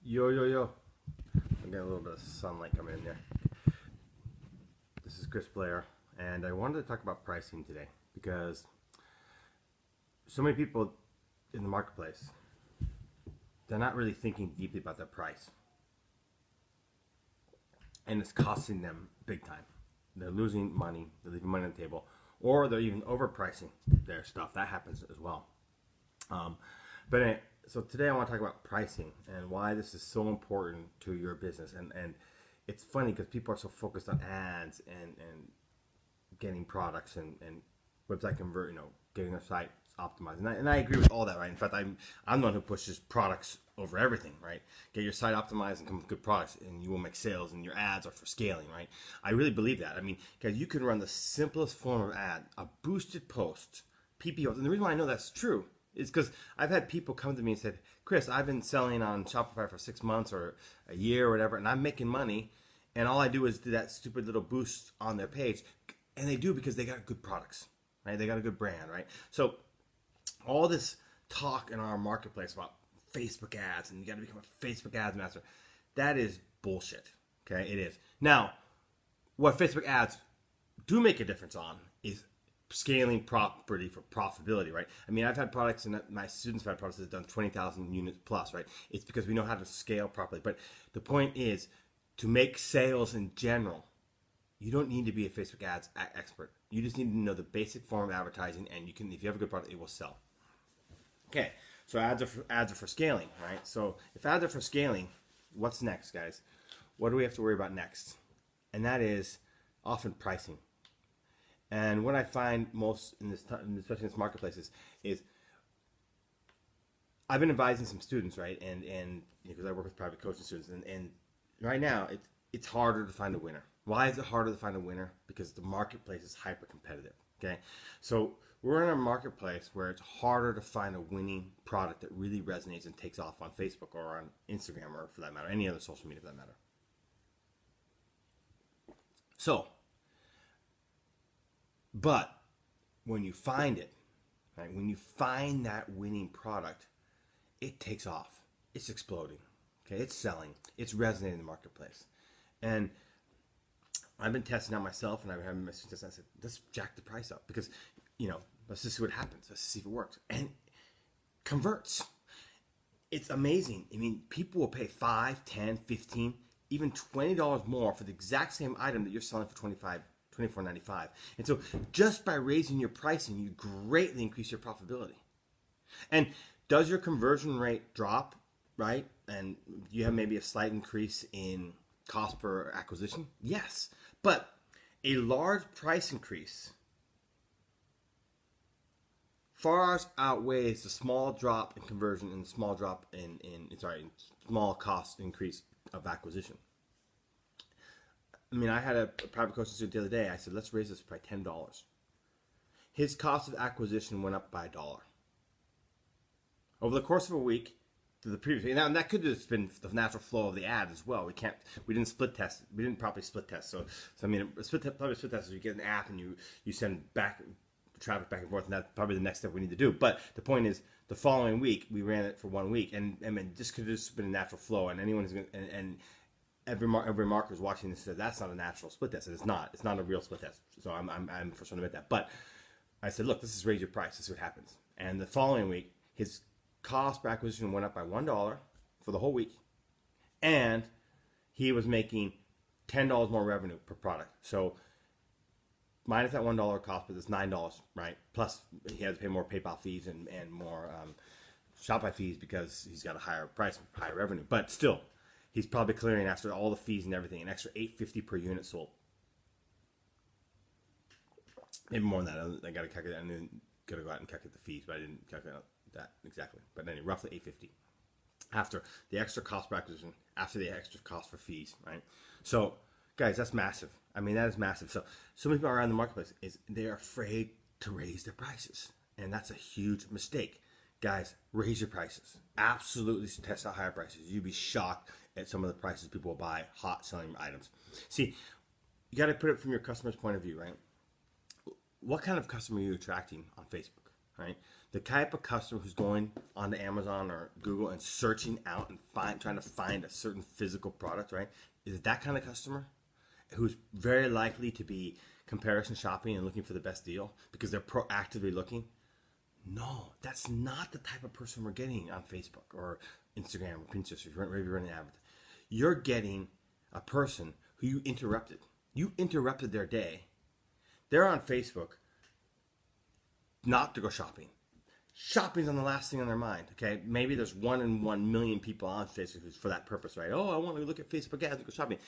Yo, yo, yo. I'm getting a little bit of sunlight coming in there. This is Chris Blair, and I wanted to talk about pricing today because so many people in the marketplace, they're not really thinking deeply about their price, and it's costing them big time. They're losing money, they're leaving money on the table, or they're even overpricing their stuff. That happens as well. Um, but anyway, so today I want to talk about pricing and why this is so important to your business. And it's funny because people are so focused on ads and getting products and website convert, getting their site optimized. And I agree with all that, right? In fact, I'm the one who pushes products over everything, right? Get your site optimized and come with good products, and you will make sales. And your ads are for scaling, right? I really believe that. I mean, guys, you can run the simplest form of ad, a boosted post, PPOs, and the reason why I know that's true is because I've had people come to me and said, Chris, I've been selling on Shopify for 6 months or a year or whatever, and I'm making money, and all I do is do that stupid little boost on their page. And they do because they got good products, right? They got a good brand, right? So all this talk in our marketplace about Facebook ads and you got to become a Facebook ads master, that is bullshit, okay? It is. Now, what Facebook ads do make a difference on is scaling property for profitability, right? I mean, I've had products and my students have had products that have done 20,000 units plus, right? It's because we know how to scale properly. But the point is to make sales in general, you don't need to be a Facebook ads expert. You just need to know the basic form of advertising, and you can, if you have a good product, it will sell. Okay, so ads are for scaling, right? So if ads are for scaling, what's next, guys? What do we have to worry about next? And that is often pricing. And what I find most in this, especially in this marketplace, is I've been advising some students, right? And because I work with private coaching students, and right now it's harder to find a winner. Why is it harder to find a winner? Because the marketplace is hyper competitive. Okay, so we're in a marketplace where it's harder to find a winning product that really resonates and takes off on Facebook or on Instagram or, for that matter, any other social media for that matter. So, but when you find it, right? When you find that winning product, it takes off. It's exploding. Okay, it's selling. It's resonating in the marketplace, and I've been testing out myself, and I've been having my students. I said, let's jack the price up because, let's just see what happens. Let's see if it works, and converts. It's amazing. I mean, people will pay 5, 10, 15, even $20 more for the exact same item that you're selling for 24.95. And so just by raising your pricing, you greatly increase your profitability. And does your conversion rate drop, right? And you have maybe a slight increase in cost per acquisition? Yes. But a large price increase far outweighs the small drop in conversion and the small drop in small cost increase of acquisition. I mean, I had a private coaching student the other day. I said, let's raise this by $10. His cost of acquisition went up by $1. Over the course of a week, to the previous week. And that could have been the natural flow of the ad as well. We didn't split test. We didn't properly split test. So I mean, probably split test is you get an app and you send back traffic back and forth, and that's probably the next step we need to do. But the point is, the following week we ran it for 1 week, and I mean, this could have just been a natural flow. And anyone who's and every marketer who's watching this said that's not a natural split test. And it's not. It's not a real split test. So I'm first one to admit that. But I said, look, this is raise your price. This is what happens. And the following week, his cost per acquisition went up by $1 for the whole week, and he was making $10 more revenue per product. So minus that $1 cost, but it's $9, right? Plus he had to pay more PayPal fees and more Shopify fees because he's got a higher price, higher revenue. But still, he's probably clearing, after all the fees and everything, an extra $8.50 per unit sold. Maybe more than that. I got to calculate. I didn't got to go out and calculate the fees, but I didn't calculate that exactly. But anyway, roughly $8.50 after the extra cost per acquisition, after the extra cost for fees, right? So, guys, that's massive. I mean, that is massive. So many people around the marketplace they're afraid to raise their prices, and that's a huge mistake. Guys, raise your prices. Absolutely test out higher prices. You'd be shocked at some of the prices people will buy hot selling items. See, you got to put it from your customer's point of view, right? What kind of customer are you attracting on Facebook, right? The type of customer who's going onto Amazon or Google and searching out and trying to find a certain physical product, right? Is it that kind of customer who's very likely to be comparison shopping and looking for the best deal because they're proactively looking? No, that's not the type of person we're getting on Facebook or Instagram or Pinterest or wherever you're running advertising. You're getting a person who you interrupted. You interrupted their day. They're on Facebook not to go shopping. Shopping's on the last thing on their mind, okay? Maybe there's 1 in 1 million people on Facebook who's for that purpose, right? Oh, I want to look at Facebook ads and go shopping.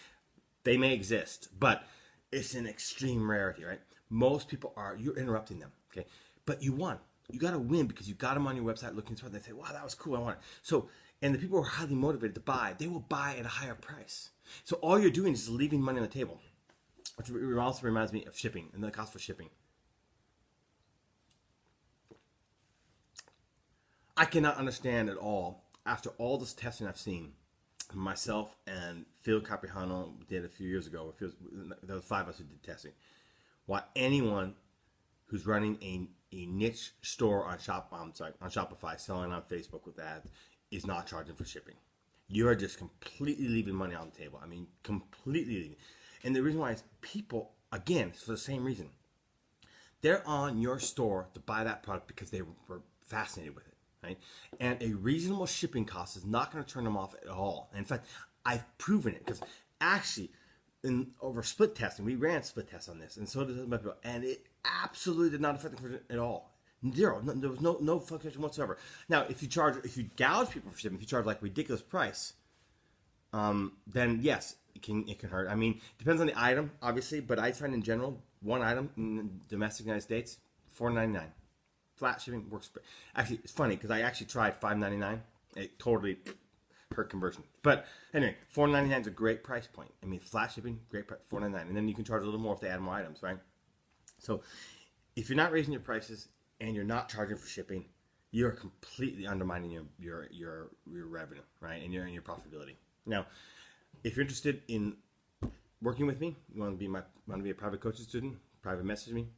They may exist, but it's an extreme rarity, right? Most people you're interrupting them, okay? But you won. You got to win because you got them on your website looking for it. They say, wow, that was cool, I want it. So, and the people who are highly motivated to buy, they will buy at a higher price. So all you're doing is leaving money on the table, which also reminds me of shipping and the cost for shipping. I cannot understand at all, after all this testing I've seen, myself and Phil Capriano did a few years ago, there was 5 of us who did testing, why anyone who's running a niche store on Shopify, selling on Facebook with ads, is not charging for shipping. You are just completely leaving money on the table. I mean, completely leaving. And the reason why is people, again, it's for the same reason. They're on your store to buy that product because they were fascinated with it. Right? And a reasonable shipping cost is not going to turn them off at all. And in fact, I've proven it because actually, over split testing, we ran split tests on this, and so did other people, and it absolutely did not affect the conversion at all. Zero. There was no fluctuation whatsoever. Now, if you gouge people for shipping, if you charge like ridiculous price, then yes, it can hurt. I mean, it depends on the item, obviously, but I find in general, one item in the domestic United States, $4.99. Flat shipping works. Actually, it's funny because I actually tried $5.99. It totally hurt conversion. But anyway, $4.99 is a great price point. I mean, flat shipping, great price, $4.99, and then you can charge a little more if they add more items, right? So, if you're not raising your prices and you're not charging for shipping, you're completely undermining your revenue, right? And your profitability. Now, if you're interested in working with me, you want to be a private coaching student, private message me.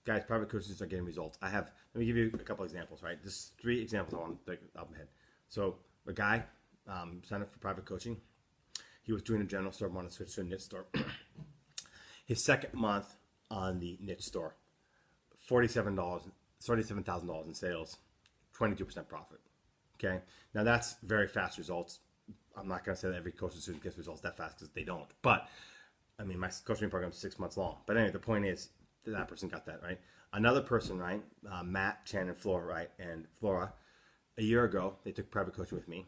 Guys, private coaches are getting results. Let me give you a couple examples, right? Just 3 examples I want to take off my head. So, a guy signed up for private coaching. He was doing a general store, wanted to switch to a niche store. His second month on the niche store, $47,000 in sales, 22% profit. Okay? Now, that's very fast results. I'm not going to say that every coaching student gets results that fast because they don't. But, I mean, my coaching program is 6 months long. But anyway, the point is, that person got that, right? Another person, right? Matt, Chen, and Flora, right? And Flora, a year ago, they took private coaching with me.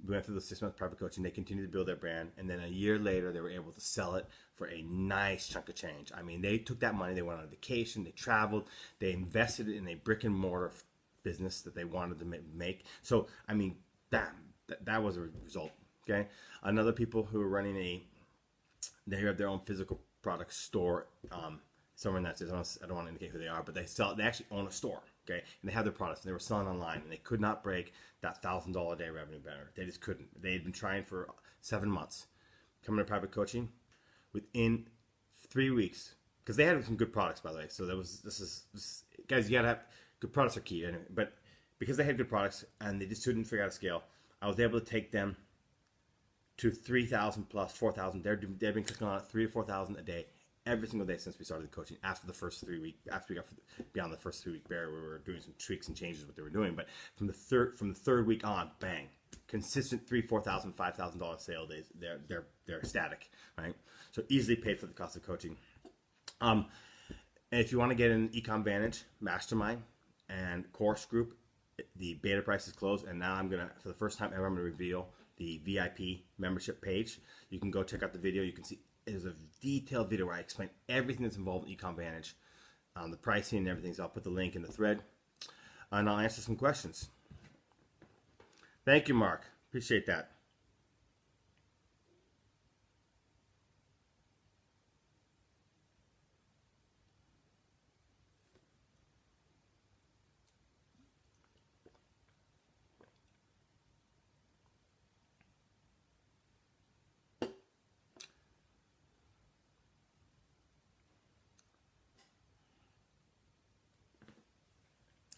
We went through the 6 month private coaching. They continued to build their brand. And then a year later, they were able to sell it for a nice chunk of change. I mean, they took that money. They went on a vacation. They traveled. They invested it in a brick and mortar business that they wanted to make. So, I mean, that was a result, okay? Another people who are running they have their own physical product store, somewhere in that says, I don't want to indicate who they are, but they actually own a store, okay? And they have their products, and they were selling online, and they could not break that $1,000 a day revenue banner. They just couldn't. They had been trying for 7 months. Coming to private coaching, within 3 weeks, because they had some good products, by the way. So guys, you gotta have good products are key. Anyway, but because they had good products and they just couldn't figure out a scale, I was able to take them to 3,000 plus 4,000. They've been clicking on it 3,000 to 4,000 a day every single day since we started the coaching. After the first 3 weeks, after we got beyond the first 3 week barrier, we were doing some tweaks and changes what they were doing. But from the third week on, bang, consistent $3,000, $4,000, $5,000 sale days. They're ecstatic, right? So easily paid for the cost of coaching. And if you want to get an Ecom Vantage mastermind and course group, the beta price is closed, and now for the first time ever, I'm gonna reveal the VIP membership page. You can go check out the video. You can see there's a detailed video where I explain everything that's involved in Ecom Vantage, the pricing and everything. So I'll put the link in the thread, and I'll answer some questions. Thank you, Mark. Appreciate that.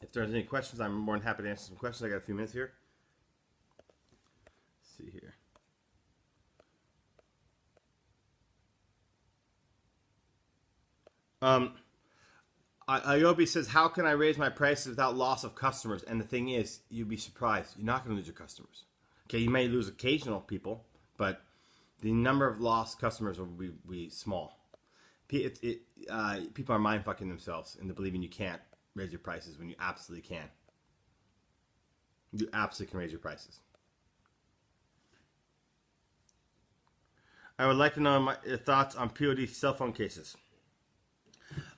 If there's any questions, I'm more than happy to answer some questions. I got a few minutes here. Let's see here. Ayobi says, how can I raise my prices without loss of customers? And the thing is, you'd be surprised. You're not going to lose your customers. Okay, you may lose occasional people, but the number of lost customers will be small. People are mind fucking themselves into believing you can't raise your prices when you absolutely can. You absolutely can raise your prices. I would like to know your thoughts on POD cell phone cases.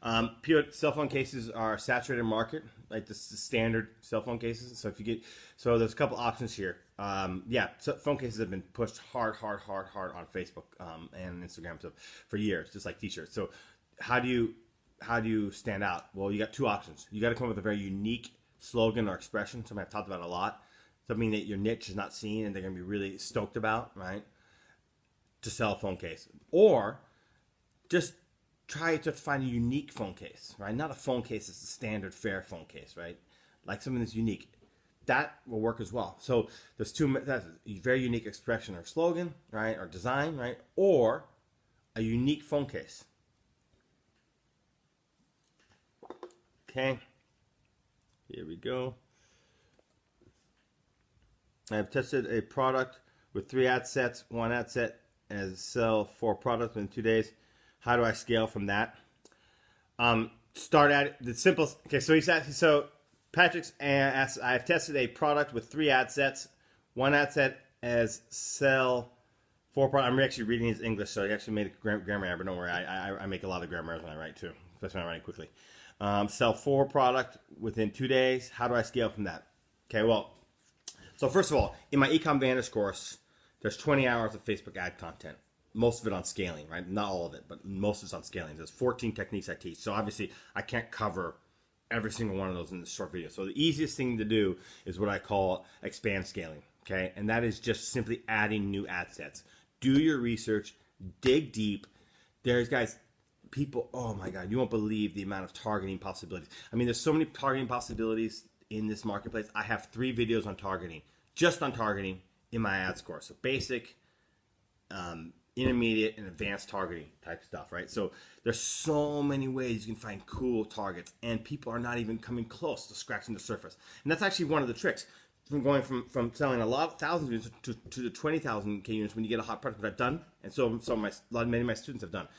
Cell phone cases are a saturated market, like the standard cell phone cases. So there's a couple options here. Phone cases have been pushed hard on Facebook and Instagram for years, just like T-shirts. So how do you stand out? Well, you got two options. You got to come up with a very unique slogan or expression, something I've talked about a lot, something that your niche is not seen and they're going to be really stoked about, right? To sell a phone case, or just try to find a unique phone case, right? Not a phone case that's a standard fair phone case, right? Like something that's unique. That will work as well. So there's that's a very unique expression or slogan, right? Or design, right? Or a unique phone case. Okay. Here we go. I've tested a product with 3 ad sets, 1 ad set, and sell 4 products within 2 days. How do I scale from that? Start at the simplest. Okay, so he's asking. So Patrick's asked, I've tested a product with 3 ad sets. 1 ad set as sell 4 products. I'm actually reading his English, so I actually made a grammar error, but don't worry. I make a lot of grammar errors when I write too, especially when I'm writing quickly. Sell 4 product within 2 days. How do I scale from that? Okay, well, so first of all, in my Ecom Vantage course, there's 20 hours of Facebook ad content. Most of it on scaling, right? Not all of it, but most of it's on scaling. There's 14 techniques I teach. So obviously, I can't cover every single one of those in this short video. So the easiest thing to do is what I call expand scaling, okay? And that is just simply adding new ad sets. Do your research, dig deep. There's, guys, people, oh my God, you won't believe the amount of targeting possibilities. I mean, there's so many targeting possibilities in this marketplace. I have 3 videos on targeting, just on targeting in my ads course. So basic, intermediate, and advanced targeting type stuff, right? So there's so many ways you can find cool targets, and people are not even coming close to scratching the surface. And that's actually one of the tricks from going from selling a lot of thousands of units to the 20,000 K units when you get a hot product, that I've done, and so many of my students have done.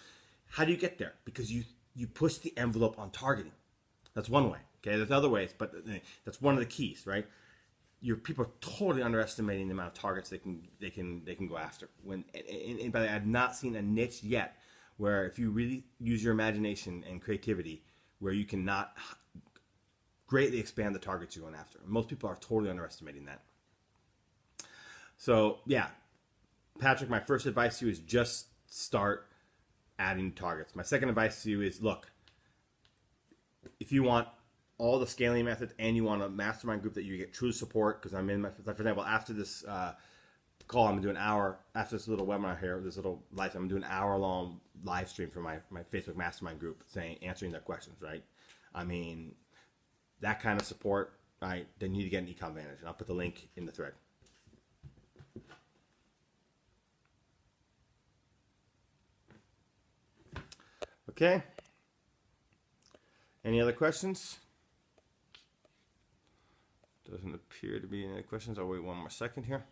How do you get there? Because you push the envelope on targeting. That's one way. Okay, there's other ways, but that's one of the keys, right? Your people are totally underestimating the amount of targets they can go after. By the way, I've not seen a niche yet where, if you really use your imagination and creativity, where you cannot greatly expand the targets you're going after. Most people are totally underestimating that. So yeah, Patrick, my first advice to you is just start adding targets. My second advice to you is, look, if you want all the scaling methods and you want a mastermind group that you get true support, because I'm in my, for example, after this call, I'm going to do an hour, after this little webinar here, this little live, I'm going to do an hour-long live stream for my Facebook mastermind group, answering their questions, right? I mean, that kind of support, right? They need to get an Ecom Vantage, and I'll put the link in the thread. Okay. Any other questions? Doesn't appear to be any questions. I'll wait one more second here.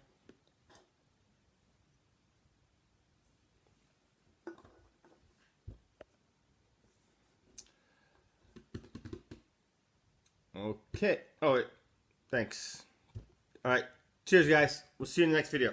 Okay. Oh, wait. Thanks. All right. Cheers, guys. We'll see you in the next video.